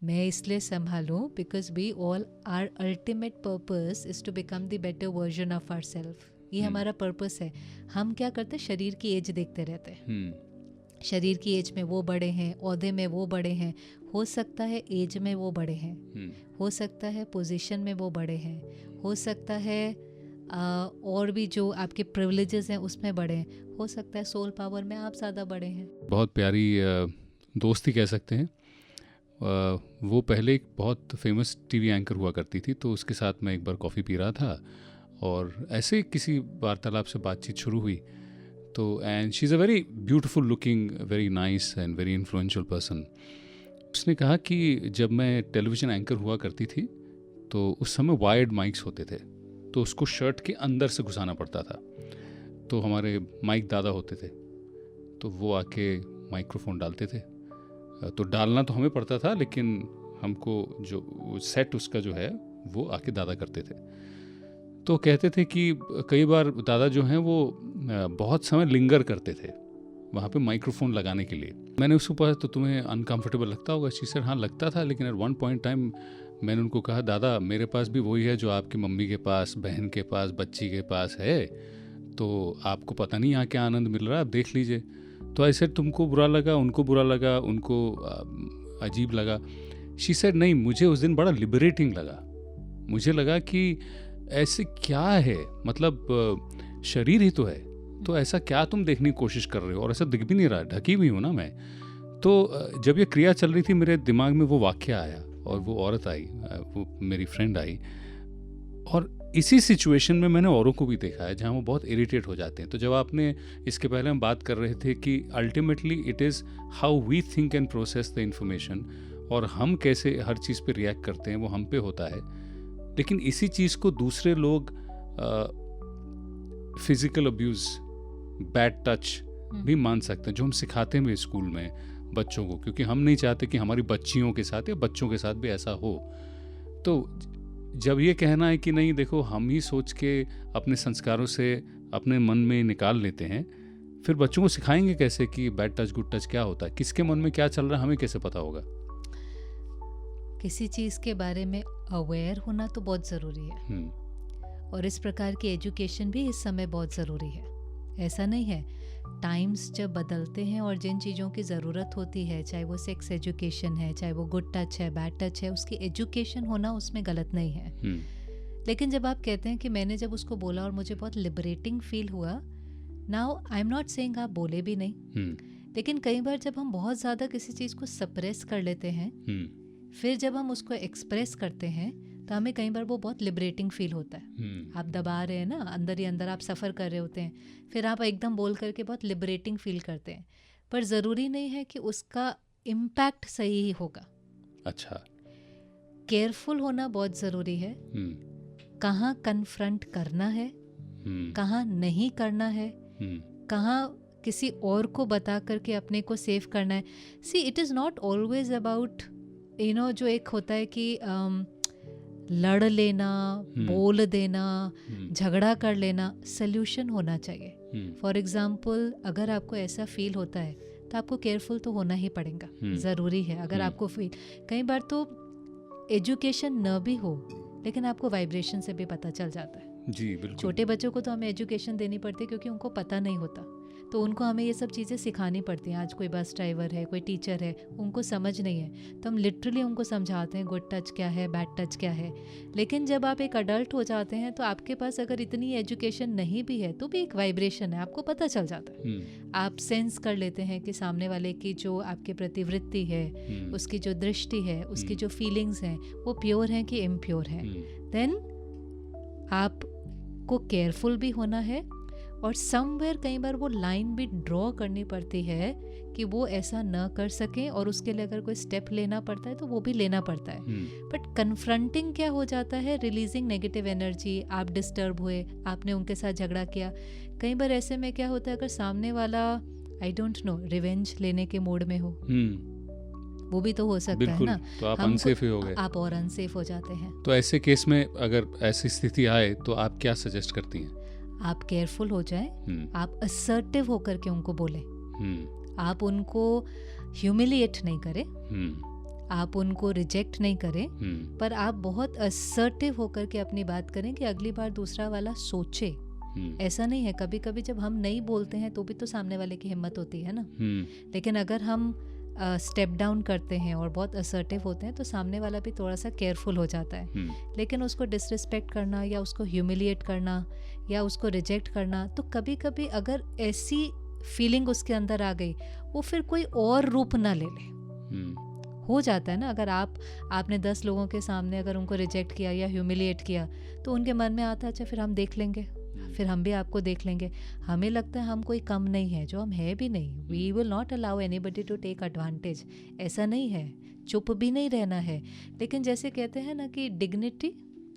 मैं इसलिए संभालूं because we all are ultimate purpose is to become the better version of our self. ये हमारा पर्पस है. हम क्या करते हैं, शरीर की एज देखते रहते हैं. शरीर की एज में वो बड़े हैं, ओहदे में वो बड़े हैं, हो सकता है एज में वो बड़े हैं, हो सकता है पोजीशन में वो बड़े हैं, हो सकता है और भी जो आपके प्रिविलेजेस हैं उसमें बड़े हैं, हो सकता है सोल पावर में आप ज़्यादा बड़े हैं. बहुत प्यारी दोस्ती कह सकते हैं. वो पहले एक बहुत फेमस टीवी एंकर हुआ करती थी, तो उसके साथ मैं एक बार कॉफ़ी पी रहा था और ऐसे किसी वार्तालाप से बातचीत शुरू हुई. तो and she is a very beautiful looking, very nice and very influential person. उसने कहा कि जब मैं टेलीविज़न एंकर हुआ करती थी तो उस समय वायर्ड माइक्स होते थे, तो उसको शर्ट के अंदर से घुसाना पड़ता था. तो हमारे माइक दादा होते थे, तो वो आके माइक्रोफोन डालते थे. तो डालना तो हमें पड़ता था, लेकिन हमको जो सेट उसका जो है वो आके दादा करते थे. तो कहते थे कि कई बार दादा जो हैं वो बहुत समय लिंगर करते थे वहाँ पे माइक्रोफोन लगाने के लिए. मैंने उसको पूछा तो तुम्हें अनकंफर्टेबल लगता होगा? शी सेड हाँ लगता था, लेकिन एट वन पॉइंट टाइम मैंने उनको कहा दादा मेरे पास भी वही है जो आपकी मम्मी के पास, बहन के पास, बच्ची के पास है, तो आपको पता नहीं यहाँ क्या आनंद मिल रहा है, आप देख लीजिए. तो ऐसे तुमको बुरा लगा, उनको बुरा लगा, उनको अजीब लगा. शी सेड नहीं, मुझे उस दिन बड़ा लिबरेटिंग लगा. मुझे लगा कि ऐसे क्या है, मतलब शरीर ही तो है, तो ऐसा क्या तुम देखने की कोशिश कर रहे हो, और ऐसा दिख भी नहीं रहा, ढकी हुई हूँ ना मैं. तो जब ये क्रिया चल रही थी मेरे दिमाग में वो वाक्य आया और वो औरत आई, वो मेरी फ्रेंड आई. और इसी सिचुएशन में मैंने औरों को भी देखा है जहाँ वो बहुत इरिटेट हो जाते हैं. तो जब आपने इसके पहले हम बात कर रहे थे कि ultimately it is how we think and process the information, और हम कैसे हर चीज़ पे रिएक्ट करते हैं वो हम पे होता है. लेकिन इसी चीज़ को दूसरे लोग फिज़िकल अब्यूज़, बैड टच भी मान सकते हैं, जो हम सिखाते हैं स्कूल में बच्चों को, क्योंकि हम नहीं चाहते कि हमारी बच्चियों के साथ या बच्चों के साथ भी ऐसा हो. तो जब ये कहना है कि नहीं देखो हम ही सोच के अपने संस्कारों से अपने मन में निकाल लेते हैं, फिर बच्चों को सिखाएंगे कैसे कि बैड टच गुड टच क्या होता है, किसके मन में क्या चल रहा है हमें कैसे पता होगा? किसी चीज़ के बारे में अवेयर होना तो बहुत ज़रूरी है, और इस प्रकार की एजुकेशन भी इस समय बहुत ज़रूरी है. ऐसा नहीं है, टाइम्स जब बदलते हैं और जिन चीज़ों की ज़रूरत होती है, चाहे वो सेक्स एजुकेशन है, चाहे वो गुड टच है, बैड टच है, उसकी एजुकेशन होना उसमें गलत नहीं है. लेकिन जब आप कहते हैं कि मैंने जब उसको बोला और मुझे बहुत लिबरेटिंग फील हुआ, now I am not saying आप बोले भी नहीं, लेकिन कई बार जब हम बहुत ज़्यादा किसी चीज़ को सप्रेस कर लेते हैं, फिर जब हम उसको एक्सप्रेस करते हैं तो हमें कई बार वो बहुत लिबरेटिंग फील होता है. आप दबा रहे हैं ना, अंदर ही अंदर आप सफ़र कर रहे होते हैं, फिर आप एकदम बोल करके बहुत लिबरेटिंग फील करते हैं, पर ज़रूरी नहीं है कि उसका इम्पैक्ट सही ही होगा. अच्छा, केयरफुल होना बहुत ज़रूरी है. कहाँ कन्फ्रंट करना है, कहाँ नहीं करना है, कहाँ किसी और को बता करके अपने को सेव करना है. See it is not always about जो एक होता है कि लड़ लेना, बोल देना, झगड़ा कर लेना. सल्यूशन होना चाहिए. फॉर एग्जाम्पल अगर आपको ऐसा फील होता है तो आपको केयरफुल तो होना ही पड़ेगा, ज़रूरी है. अगर आपको फील, कई बार तो एजुकेशन न भी हो लेकिन आपको वाइब्रेशन से भी पता चल जाता है. जी बिल्कुल. छोटे बच्चों को तो हमें एजुकेशन देनी पड़ती है क्योंकि उनको पता नहीं होता, तो उनको हमें ये सब चीज़ें सिखानी पड़ती हैं. आज कोई बस ड्राइवर है, कोई टीचर है, उनको समझ नहीं है तो हम लिटरली उनको समझाते हैं गुड टच क्या है, बैड टच क्या है. लेकिन जब आप एक अडल्ट हो जाते हैं तो आपके पास अगर इतनी एजुकेशन नहीं भी है तो भी एक वाइब्रेशन है, आपको पता चल जाता है. आप सेंस कर लेते हैं कि सामने वाले की जो आपके प्रति वृत्ति है, उसकी जो दृष्टि है, उसकी जो फीलिंग्स हैं वो प्योर हैं कि इम्प्योर हैं. देन आपको केयरफुल भी होना है, और समवेयर कई बार वो लाइन भी ड्रॉ करनी पड़ती है कि वो ऐसा न कर सकें, और उसके लिए अगर कोई स्टेप लेना पड़ता है तो वो भी लेना पड़ता है. बट कन्फ्रंटिंग क्या हो जाता है, रिलीजिंग नेगेटिव एनर्जी. आप डिस्टर्ब हुए, आपने उनके साथ झगड़ा किया. कई बार ऐसे में क्या होता है, अगर सामने वाला आई डोंट नो रिवेंज लेने के मूड में हो, वो भी तो हो सकता है ना, तो आप अनसेफ ही हो गए, आप और अनसेफ हो जाते हैं. तो ऐसे केस में अगर ऐसी स्थिति आए तो आप क्या सजेस्ट करती हैं? आप केयरफुल हो जाएं, आप असर्टिव होकर के उनको बोलें, आप उनको ह्यूमिलिएट नहीं करें, आप उनको रिजेक्ट नहीं करें, पर आप बहुत असर्टिव होकर के अपनी बात करें कि अगली बार दूसरा वाला सोचे। ऐसा नहीं है, कभी कभी जब हम नहीं बोलते हैं तो भी तो सामने वाले की हिम्मत होती है ना। लेकिन अगर हम स्टेप डाउन करते हैं और बहुत असर्टिव होते हैं तो सामने वाला भी थोड़ा सा केयरफुल हो जाता है। लेकिन उसको डिसरिस्पेक्ट करना या उसको ह्यूमिलिएट करना या उसको रिजेक्ट करना, तो कभी कभी अगर ऐसी फीलिंग उसके अंदर आ गई, वो फिर कोई और रूप ना ले ले। हो जाता है ना, अगर आपने 10 लोगों के सामने अगर उनको रिजेक्ट किया या ह्यूमिलिएट किया तो उनके मन में आता है अच्छा फिर हम देख लेंगे, फिर हम भी आपको देख लेंगे। हमें लगता है हम कोई कम नहीं है, जो हम है भी नहीं। We will not allow anybody to take advantage, ऐसा नहीं है, चुप भी नहीं रहना है। लेकिन जैसे कहते हैं ना कि डिग्निटी,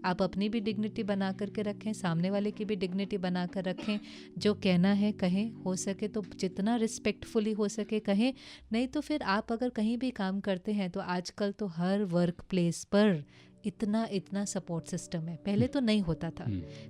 आप अपनी भी डिग्निटी बना करके रखें, सामने वाले की भी डिग्निटी बना कर रखें। जो कहना है कहें, हो सके तो जितना रिस्पेक्टफुली हो सके कहें। नहीं तो फिर आप अगर कहीं भी काम करते हैं तो आजकल तो हर वर्क प्लेस पर इतना सपोर्ट सिस्टम है। पहले तो नहीं होता था,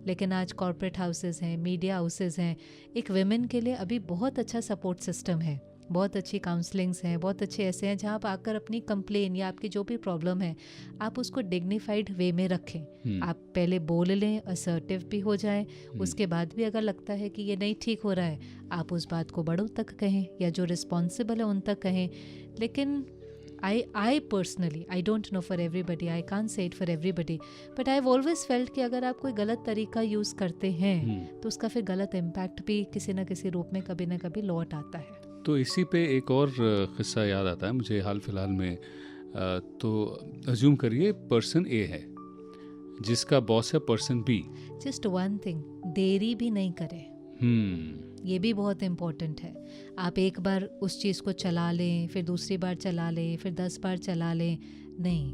लेकिन आज कॉर्पोरेट हाउसेस हैं, मीडिया हाउसेस हैं, एक विमेन के लिए अभी बहुत अच्छा सपोर्ट सिस्टम है, बहुत अच्छी काउंसलिंग्स हैं, बहुत अच्छे ऐसे हैं जहाँ आप आकर अपनी कंप्लेन या आपकी जो भी प्रॉब्लम है आप उसको डिग्निफाइड वे में रखें। आप पहले बोल लें, असर्टिव भी हो जाएं, उसके बाद भी अगर लगता है कि ये नहीं ठीक हो रहा है, आप उस बात को बड़ों तक कहें या जो रिस्पॉन्सिबल है उन तक कहें। लेकिन I personally, I don't know for everybody, I can't say it for everybody, but I've always felt कि अगर आप कोई गलत तरीका यूज़ करते हैं तो उसका फिर गलत इम्पैक्ट भी किसी न किसी रूप में कभी ना कभी लौट आता है। तो इसी पे एक और किस्सा याद आता है मुझे हाल फिलहाल में। तो अज्यूम करिए पर्सन ए है जिसका बॉस है person B. Just one thing, देरी भी नहीं करें। ये भी बहुत इम्पोर्टेंट है। आप एक बार उस चीज़ को चला लें, फिर दूसरी बार चला लें, फिर 10 बार चला लें, नहीं,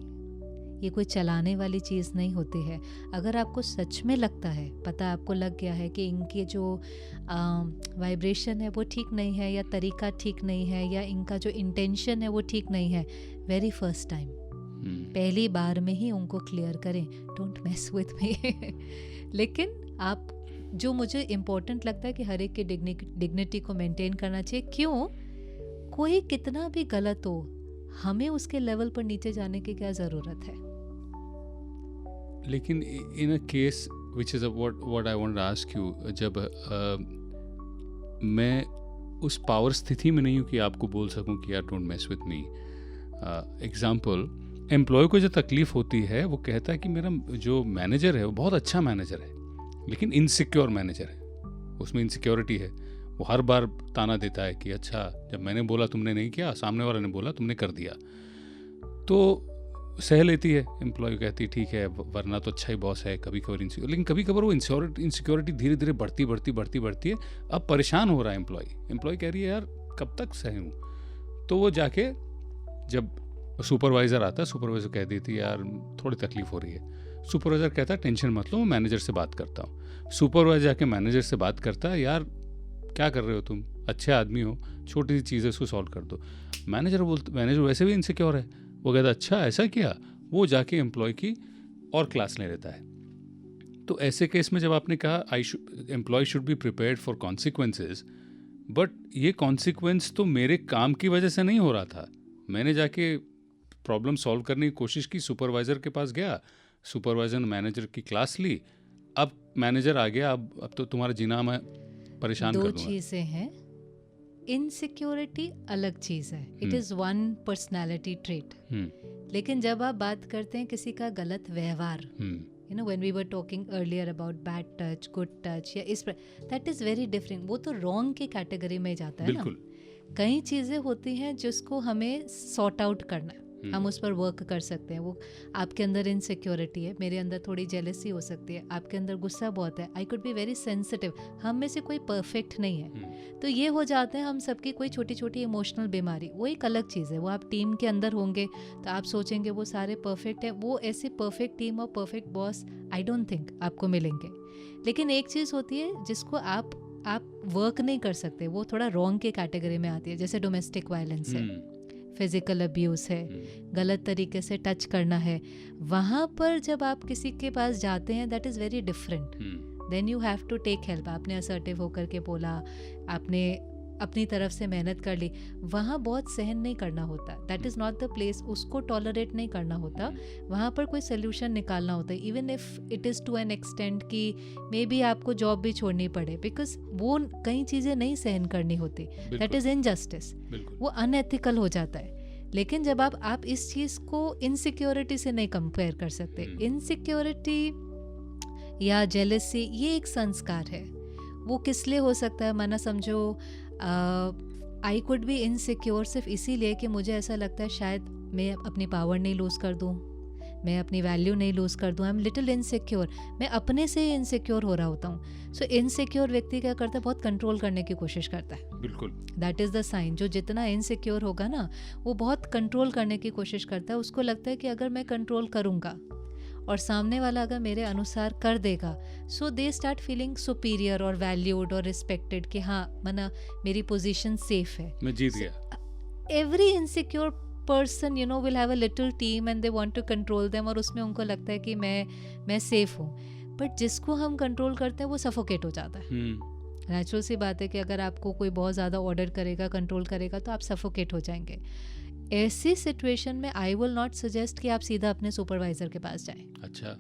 ये कोई चलाने वाली चीज़ नहीं होती है। अगर आपको सच में लगता है, पता आपको लग गया है कि इनकी जो वाइब्रेशन है वो ठीक नहीं है, या तरीका ठीक नहीं है, या इनका जो इंटेंशन है वो ठीक नहीं है, वेरी फर्स्ट टाइम पहली बार में ही उनको क्लियर करें, डोंट मेस विथ मी। लेकिन आप, जो मुझे इम्पोर्टेंट लगता है कि हर एक की डिग्निटी को मेंटेन करना चाहिए। क्यों? कोई कितना भी गलत हो, हमें उसके लेवल पर नीचे जाने की क्या ज़रूरत है। लेकिन in a case which is what I want to ask you, जब मैं उस पावर स्थिति में नहीं हूँ कि आपको बोल सकूँ कि यार don't mess with me. Example, employee को जो तकलीफ़ होती है वो कहता है कि मेरा जो मैनेजर है वो बहुत अच्छा मैनेजर है लेकिन इनसिक्योर मैनेजर है, उसमें इनसिक्योरिटी है। वो हर बार ताना देता है कि अच्छा जब मैंने बोला तुमने नहीं किया, सामने वाले ने बोला तुमने कर दिया। तो सह लेती है एम्प्लॉय, कहती है ठीक है वरना तो अच्छा ही बॉस है, कभी कभार इनसिक्योर। लेकिन कभी कभार वो इनसिक्योरिटी धीरे धीरे बढ़ती है। अब परेशान हो रहा है एम्प्लॉय कह रही है यार कब तक सहूँ। तो वो जाके जब सुपरवाइज़र आता है, सुपरवाइज़र कह देती है यार थोड़ी तकलीफ़ हो रही है। सुपरवाइज़र कहता है टेंशन मत लो, मैं मैनेजर से बात करता हूँ। सुपरवाइज़र जाके मैनेजर से बात करता है, यार क्या कर रहे हो तुम, अच्छे आदमी हो, छोटी सी चीज़ है उसको सॉल्व कर दो। मैनेजर वैसे भी इनसिक्योर है, वो कहता है अच्छा ऐसा किया। वो जाके एम्प्लॉय की और क्लास ले लेता है। तो ऐसे केस में जब आपने कहा employee should be prepared for consequences, but ये कॉन्सिक्वेंस तो मेरे काम की वजह से नहीं हो रहा था। मैंने जाके प्रॉब्लम सॉल्व करने की कोशिश की, सुपरवाइज़र के पास गया, सुपरवाइज़र ने मैनेजर की क्लास ली, अब मैनेजर आ गया, अब तो तुम्हारा जीना मैं परेशान कर दूंगा। दो चीज़ें हैं, इनसिक्योरिटी अलग चीज़ है, it is one personality trait. लेकिन जब आप बात करते हैं किसी का गलत व्यवहार, you know when we were talking earlier about bad touch, good touch, या इस दैट इज़ वेरी डिफरेंट। वो तो रॉन्ग की कैटेगरी में जाता है ना। कई चीज़ें होती हैं जिसको हमें सॉर्ट आउट करना है, हम उस पर वर्क कर सकते हैं। वो आपके अंदर इनसिक्योरिटी है, मेरे अंदर थोड़ी जेलसी हो सकती है, आपके अंदर गुस्सा बहुत है, I could be very sensitive. हम में से कोई परफेक्ट नहीं है, तो ये हो जाते हैं हम सबकी कोई छोटी छोटी इमोशनल बीमारी, वो एक अलग चीज़ है। वो आप टीम के अंदर होंगे तो आप सोचेंगे वो सारे परफेक्ट है, वो ऐसे परफेक्ट टीम और perfect boss I don't think आपको मिलेंगे। लेकिन एक चीज़ होती है जिसको आप वर्क नहीं कर सकते, वो थोड़ा रॉन्ग के कैटेगरी में आती है, जैसे डोमेस्टिक वायलेंस है, फिजिकल अब्यूज़ है, गलत तरीके से टच करना है। वहाँ पर जब आप किसी के पास जाते हैं that is very different, then you have to take help. आपने असर्टिव होकर के बोला, आपने अपनी तरफ से मेहनत कर ली, वहाँ बहुत सहन नहीं करना होता, that is not the place, उसको टॉलरेट नहीं करना होता, वहाँ पर कोई सोल्यूशन निकालना होता है, even if it is to an extent कि मे बी आपको जॉब भी छोड़नी पड़े, बिकॉज वो कई चीज़ें नहीं सहन करनी होती, दैट इज़ इनजस्टिस, वो अनएथिकल हो जाता है। लेकिन जब आप इस चीज़ को इनसिक्योरिटी से नहीं कंपेयर कर सकते, इनसिक्योरिटी या जेलसी ये एक संस्कार है, वो किस लिए हो सकता है, माना समझो आई कुड बी इनसिक्योर सिर्फ इसीलिए कि मुझे ऐसा लगता है शायद मैं अपनी पावर नहीं लूज़ कर दूँ, मैं अपनी वैल्यू नहीं लूज़ कर दूँ, आई एम लिटिल इनसिक्योर, मैं अपने से ही इनसिक्योर हो रहा होता हूँ। सो इनसिक्योर व्यक्ति क्या करता है, बहुत कंट्रोल करने की कोशिश करता है, बिल्कुल, दैट इज़ द साइन। जो जितना इनसिक्योर होगा ना, वो बहुत कंट्रोल करने की कोशिश करता है, उसको लगता है कि अगर मैं कंट्रोल करूँगा और सामने वाला अगर मेरे अनुसार कर देगा, सो दे स्टार्ट फीलिंग सुपीरियर और वैल्यूड और रिस्पेक्टेड कि हाँ मना मेरी पोजीशन सेफ है, मैं जीत गया। Every insecure person you know will have a little team and they want to control them, और उसमें उनको लगता है कि मैं सेफ हूँ, बट जिसको हम कंट्रोल करते हैं वो सफोकेट हो जाता है। नेचुरल सी बात है कि अगर आपको कोई बहुत ज़्यादा ऑर्डर करेगा, कंट्रोल करेगा, तो आप सफोकेट हो जाएंगे। ऐसी सिचुएशन में आई विल नॉट सजेस्ट कि आप सीधा अपने सुपरवाइज़र के पास जाएं। अच्छा,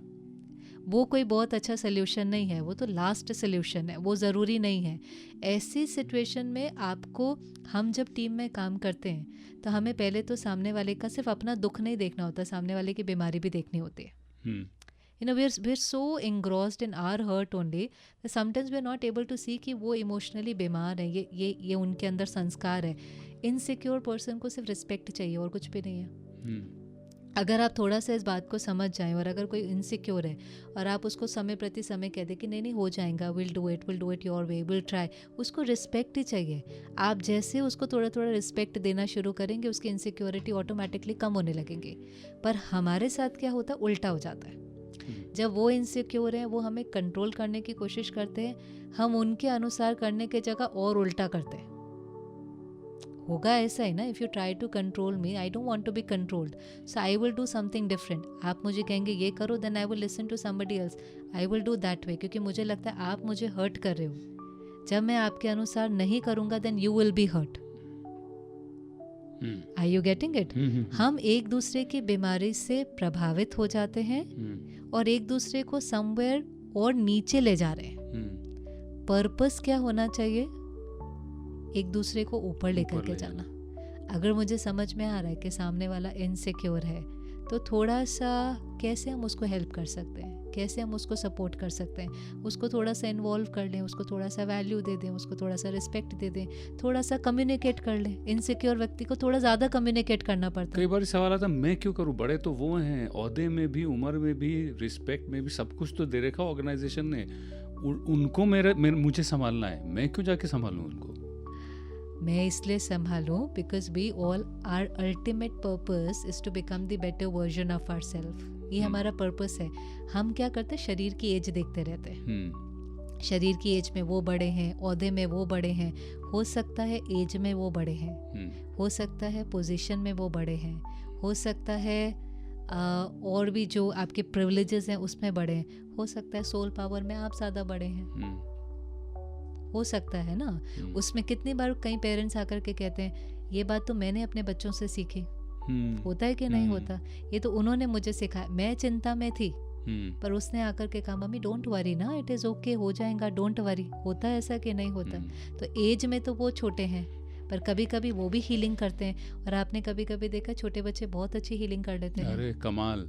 वो कोई बहुत अच्छा सोल्यूशन नहीं है, वो तो लास्ट सोल्यूशन है, वो ज़रूरी नहीं है। ऐसी सिचुएशन में आपको, हम जब टीम में काम करते हैं तो हमें पहले तो सामने वाले का सिर्फ अपना दुख नहीं देखना होता, सामने वाले की बीमारी भी देखनी होती है। You know, we're so engrossed in our hurt only that sometimes we're not able to see कि वो इमोशनली बीमार है, ये उनके अंदर संस्कार है। इनसिक्योर पर्सन को सिर्फ रिस्पेक्ट चाहिए और कुछ भी नहीं है। अगर आप थोड़ा सा इस बात को समझ जाएं, और अगर कोई इनसिक्योर है और आप उसको समय प्रति समय कह दें कि नहीं हो जाएगा, will do it your way, will try, उसको रिस्पेक्ट ही चाहिए। आप जैसे उसको थोड़ा थोड़ा रिस्पेक्ट देना शुरू करेंगे, उसकी इनसिक्योरिटी ऑटोमेटिकली कम होने लगेंगी। पर हमारे साथ क्या होता है, उल्टा हो जाता है। जब वो इनसिक्योर हैं, वो हमें कंट्रोल करने की कोशिश करते हैं, हम उनके अनुसार करने के जगह और उल्टा करते हैं। होगा ऐसा ही ना, if you try to control me, I don't want to be controlled, so I will do something different. आप मुझे कहेंगे ये करो, then I will listen to somebody else, I will do that way, क्योंकि मुझे लगता है आप मुझे हर्ट कर रहे हो। जब मैं आपके अनुसार नहीं करूँगा, then you will be hurt. Are you getting it? हम एक दूसरे की बीमारी से प्रभावित हो जाते हैं और एक दूसरे को समवेयर और नीचे ले जा रहे हैं। पर्पस क्या होना चाहिए? एक दूसरे को ऊपर लेकर के जाना। अगर मुझे समझ में आ रहा है कि सामने वाला इनसिक्योर है, तो थोड़ा सा कैसे हम उसको हेल्प कर सकते हैं, कैसे हम उसको सपोर्ट कर सकते हैं, उसको थोड़ा सा इन्वॉल्व कर लें, उसको थोड़ा सा वैल्यू दे दें, उसको थोड़ा सा रिस्पेक्ट दे दें, थोड़ा सा कम्युनिकेट कर लें। इनसिक्योर व्यक्ति को थोड़ा ज़्यादा कम्युनिकेट करना पड़ता है। कई बार सवाल आता है, मैं क्यों करूँ, बड़े तो वो हैं, ओहदे में भी, उम्र में भी, रिस्पेक्ट में भी, सब कुछ तो दे रखा ऑर्गेनाइजेशन ने, उनको मुझे संभालना है, मैं क्यों जाके संभालूँ उनको? मैं इसलिए संभालूं because we all, are ultimate purpose is to become the better version of our self. ये हमारा पर्पस है। हम क्या करते हैं, शरीर की एज देखते रहते हैं। शरीर की एज में वो बड़े हैं, ओहदे में वो बड़े हैं, हो सकता है एज में वो बड़े हैं, हो सकता है पोजीशन में वो बड़े हैं, हो सकता है और भी जो आपके प्रिविलेजेस हैं उसमें बड़े हैं, हो सकता है सोल पावर में आप ज़्यादा बड़े हैं, हो सकता है ना। उसमें कितनी बार कई पेरेंट्स आकर के कहते हैं, ये बात तो मैंने अपने बच्चों से सीखी। होता है कि नहीं होता? ये तो उन्होंने मुझे सिखाया, मैं चिंता में थी, पर उसने आकर के कहा, मम्मी डोंट वरी ना, इट इज़ ओके, हो जाएगा, डोंट वरी। होता है ऐसा कि नहीं होता? तो एज में तो वो छोटे हैं, पर कभी कभी वो भी हीलिंग करते हैं। और आपने कभी कभी देखा, छोटे बच्चे बहुत अच्छी हीलिंग कर लेते हैं। अरे कमाल!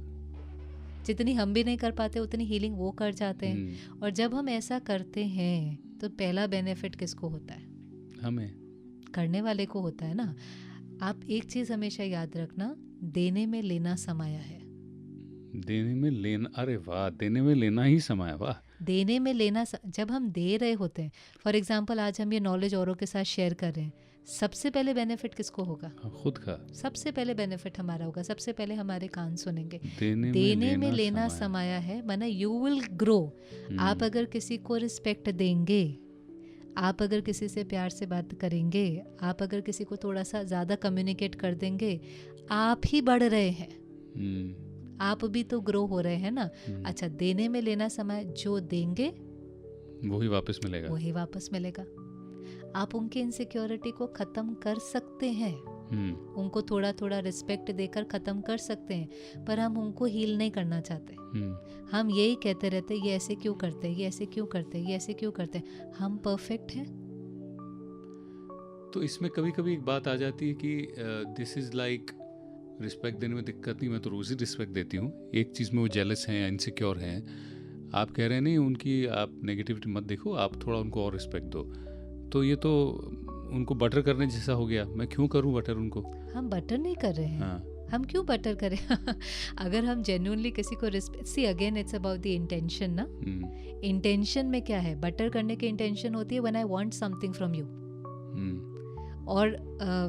जितनी हम भी नहीं कर पाते उतनी हीलिंग वो कर जाते हैं। और जब हम ऐसा करते हैं तो पहला बेनिफिट किसको होता है? हमें, करने वाले को होता है ना। आप एक चीज़ हमेशा याद रखना, देने में लेना समाया है। देने में लेना, अरे वाह, देने में लेना ही समाया, वाह। देने में लेना, जब हम दे रहे होते हैं, फॉर एग्जाम्पल आज हम ये नॉलेज औरों के साथ शेयर कर रहे हैं, सबसे पहले बेनिफिट किसको होगा? खुद का। सबसे पहले बेनिफिट हमारा होगा, सबसे पहले हमारे कान सुनेंगे। देने में लेना समाया है, माना यू विल ग्रो। आप अगर किसी को रिस्पेक्ट देंगे, आप अगर किसी से प्यार से बात करेंगे, आप अगर किसी को थोड़ा सा ज़्यादा कम्युनिकेट कर देंगे, आप ही बढ़ रहे हैं, आप भी तो ग्रो हो रहे हैं ना। अच्छा, देने में लेना समय, जो देंगे वही वापस मिलेगा, वही वापस मिलेगा। आप उनकी इनसिक्योरिटी को ख़त्म कर सकते हैं, उनको थोड़ा थोड़ा रिस्पेक्ट देकर ख़त्म कर सकते हैं, पर हम उनको हील नहीं करना चाहते। हम यही कहते रहते ये ऐसे क्यों करते, ये ऐसे क्यों करते, ये ऐसे क्यों करते। हम परफेक्ट हैं। तो इसमें कभी कभी एक बात आ जाती है कि दिस इज़ लाइक रिस्पेक्ट देने में दिक्कत नहीं, मैं तो रोज़ ही रिस्पेक्ट देती हूँ। एक चीज़ में वो जेलस हैं, इनसिक्योर हैं, आप कह रहे हैं नहीं उनकी आप नेगेटिविटी मत देखो, आप थोड़ा उनको और रिस्पेक्ट दो, तो ये तो उनको बटर करने जैसा हो गया। मैं क्यों करूं बटर उनको? हम बटर नहीं कर रहे हैं। हाँ। हम क्यों बटर करें? अगर हम जेन्युइनली किसी को respect, see again it's about the intention ना। इंटेंशन में क्या है? बटर करने की इंटेंशन होती है when I want something from you, और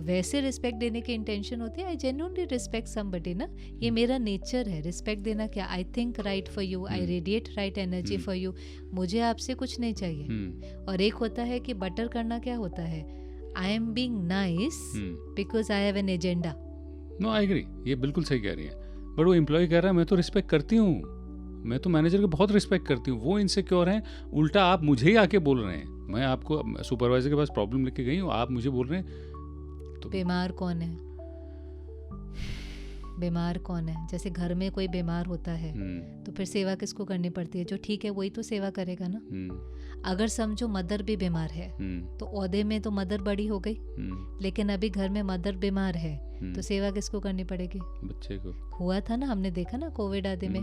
वैसे रिस्पेक्ट देने की इंटेंशन होती है आई जेन्युइनली रिस्पेक्ट समबडी ना। ये मेरा नेचर है रिस्पेक्ट देना। क्या? I think right for you, I radiate right energy for you, मुझे आपसे कुछ नहीं चाहिए। और एक होता है कि बटर करना क्या होता है? I am being nice because I have an agenda. No, I agree, ये बिल्कुल सही कह रही है। बट वो एम्प्लॉय कह रहा है मैं तो रिस्पेक्ट करती हूँ, मैं तो मैनेजर को बहुत रिस्पेक्ट करती हूँ, वो इनसिक्योर हैं, उल्टा आप मुझे ही आके बोल रहे हैं। मैं आपको सुपरवाइजर के पास प्रॉब्लम लेके गई हूँ, आप मुझे बोल रहे हैं। तो बीमार कौन है? बीमार कौन है? जैसे घर में कोई बीमार होता है तो फिर सेवा किसको करनी पड़ती है? जो ठीक है वही तो सेवा करेगा ना। अगर समझो मदर भी बीमार है तो ओहदे में तो मदर बड़ी हो गई, लेकिन अभी घर में मदर बीमार है तो सेवा किसको करनी पड़ेगी? बच्चे को। हुआ था ना, हमने देखा ना कोविड आदि में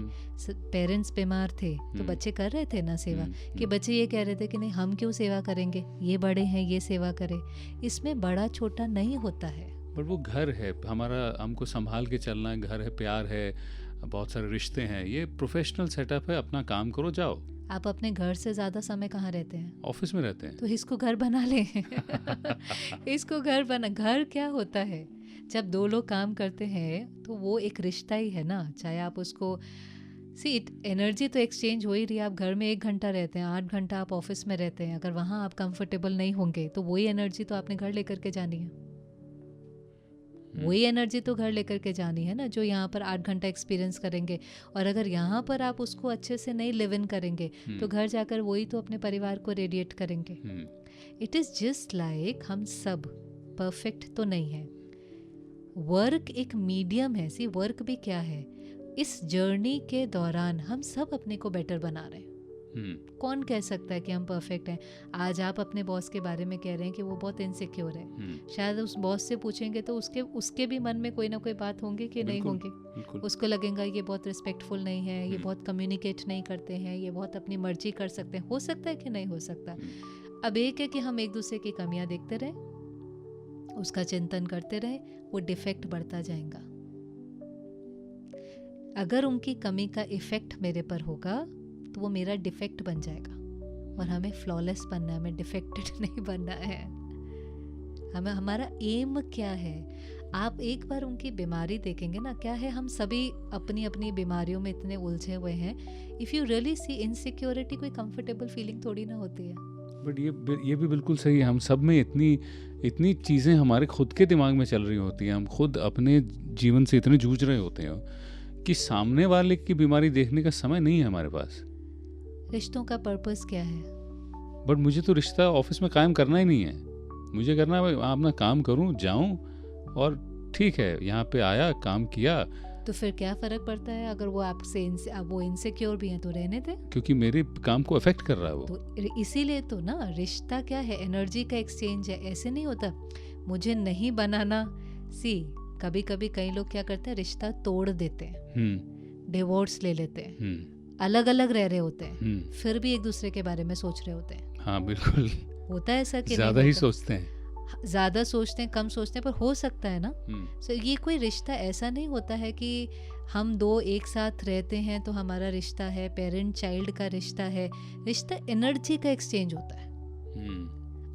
पेरेंट्स बीमार थे तो बच्चे कर रहे थे ना सेवा, कि बच्चे ये कह रहे थे कि नहीं हम क्यों सेवा करेंगे, ये बड़े हैं ये सेवा करें। इसमें बड़ा छोटा नहीं होता है। बट वो घर है हमारा, हमको संभाल के चलना है, घर है, प्यार है, बहुत सारे रिश्ते हैं, ये प्रोफेशनल सेटअप है, अपना काम करो जाओ। आप अपने घर से ज़्यादा समय कहाँ रहते हैं? ऑफिस में रहते हैं। तो इसको घर बना ले। इसको घर बना। घर क्या होता है? जब दो लोग काम करते हैं तो वो एक रिश्ता ही है ना। चाहे आप उसको सी एनर्जी तो एक्सचेंज हो ही रही है। आप घर में 1 घंटा रहते हैं, 8 घंटा आप ऑफिस में रहते हैं। अगर वहाँ आप कंफर्टेबल नहीं होंगे तो वही एनर्जी तो आपने घर लेकर के जानी है। वही एनर्जी तो घर लेकर के जानी है ना, जो यहाँ पर 8 घंटा एक्सपीरियंस करेंगे। और अगर यहाँ पर आप उसको अच्छे से नहीं लिव इन करेंगे तो घर जाकर वही तो अपने परिवार को रेडिएट करेंगे। इट इज़ जस्ट लाइक हम सब परफेक्ट तो नहीं है। वर्क एक मीडियम है। सी वर्क भी क्या है? इस जर्नी के दौरान हम सब अपने को बेटर बना रहे हैं। कौन कह सकता है कि हम परफेक्ट हैं? आज आप अपने बॉस के बारे में कह रहे हैं कि वो बहुत इनसिक्योर है। शायद उस बॉस से पूछेंगे तो उसके भी मन में कोई ना कोई बात होंगी कि नहीं होंगी। उसको लगेगा ये बहुत रिस्पेक्टफुल नहीं है, ये बहुत कम्युनिकेट नहीं करते हैं, ये बहुत अपनी मर्जी कर सकते हैं। हो सकता है कि नहीं हो सकता। अब एक है कि हम एक दूसरे की कमियां देखते रहें, उसका चिंतन करते रहें, वो डिफेक्ट बढ़ता जाएगा। अगर उनकी कमी का इफेक्ट मेरे पर होगा तो वो मेरा डिफेक्ट बन जाएगा। और हमें फ्लॉलेस बनना है, हमें डिफेक्टेड नहीं बनना है। हमें हमारा एम क्या है? आप एक बार उनकी बीमारी देखेंगे ना, क्या है हम सभी अपनी अपनी बीमारियों में इतने उलझे हुए हैं। If you really see insecurity कोई कंफर्टेबल फीलिंग थोड़ी ना होती है। बट ये भी बिल्कुल सही है। हम सब में इतनी चीज़ें हमारे खुद के दिमाग में चल रही होती हैं, हम खुद अपने जीवन से इतने जूझ रहे होते हैं कि सामने वाले की बीमारी देखने का समय नहीं है हमारे पास। रिश्तों का पर्पस क्या है? बट मुझे तो रिश्ता ऑफिस में कायम करना ही नहीं है। मुझे करना है अपना काम करूं, जाऊं, और ठीक है यहाँ पे आया, काम किया। तो फिर क्या फ़र्क पड़ता है? अगर वो आपसे वो इनसिक्योर भी हैं तो रहने दें, क्योंकि मेरे काम को अफेक्ट कर रहा है वो। तो इसीलिए तो ना, रिश्ता क्या है? एनर्जी का एक्सचेंज है। ऐसे नहीं होता मुझे नहीं बनाना। सी कभी कभी कई लोग क्या करते हैं, रिश्ता तोड़ देते हैं, डिवोर्स ले लेते हैं, अलग अलग रह रहे होते हैं, फिर भी एक दूसरे के बारे में सोच रहे होते हैं। हाँ बिल्कुल होता है ऐसा कि ज़्यादा ही सोचते हैं, ज़्यादा सोचते हैं, कम सोचते हैं, पर हो सकता है ना। सो ये कोई रिश्ता ऐसा नहीं होता है कि हम दो एक साथ रहते हैं तो हमारा रिश्ता है, पेरेंट चाइल्ड का रिश्ता है। रिश्ता एनर्जी का एक्सचेंज होता है।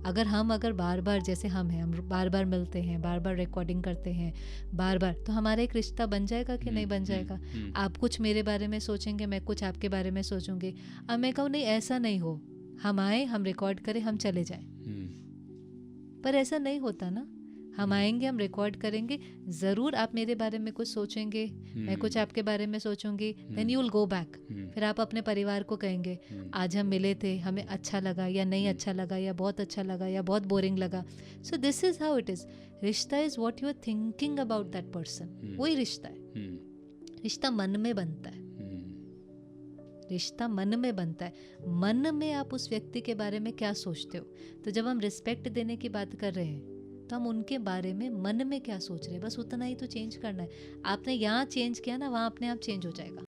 अगर बार बार जैसे हम बार बार मिलते हैं, बार बार रिकॉर्डिंग करते हैं, बार बार, तो हमारा एक रिश्ता बन जाएगा कि नहीं बन जाएगा? आप कुछ मेरे बारे में सोचेंगे, मैं कुछ आपके बारे में सोचूंगी। अब मैं कहूँ नहीं ऐसा नहीं हो, हम आए, हम रिकॉर्ड करें, हम चले जाएं, पर ऐसा नहीं होता ना। हम आएंगे, हम रिकॉर्ड करेंगे, ज़रूर आप मेरे बारे में कुछ सोचेंगे, मैं कुछ आपके बारे में सोचूंगी, then you will go back. फिर आप अपने परिवार को कहेंगे आज हम मिले थे, हमें अच्छा लगा या नहीं अच्छा लगा, या बहुत अच्छा लगा या बहुत बोरिंग लगा। So this is how it is. रिश्ता is what you are thinking about that person, वही रिश्ता है। रिश्ता मन में बनता है, रिश्ता मन में बनता है। मन में आप उस व्यक्ति के बारे में क्या सोचते हो। तो जब हम रिस्पेक्ट देने की बात कर रहे हैं तो हम उनके बारे में मन में क्या सोच रहे हैं, बस उतना ही तो चेंज करना है। आपने यहाँ चेंज किया ना, वहाँ अपने आप चेंज हो जाएगा।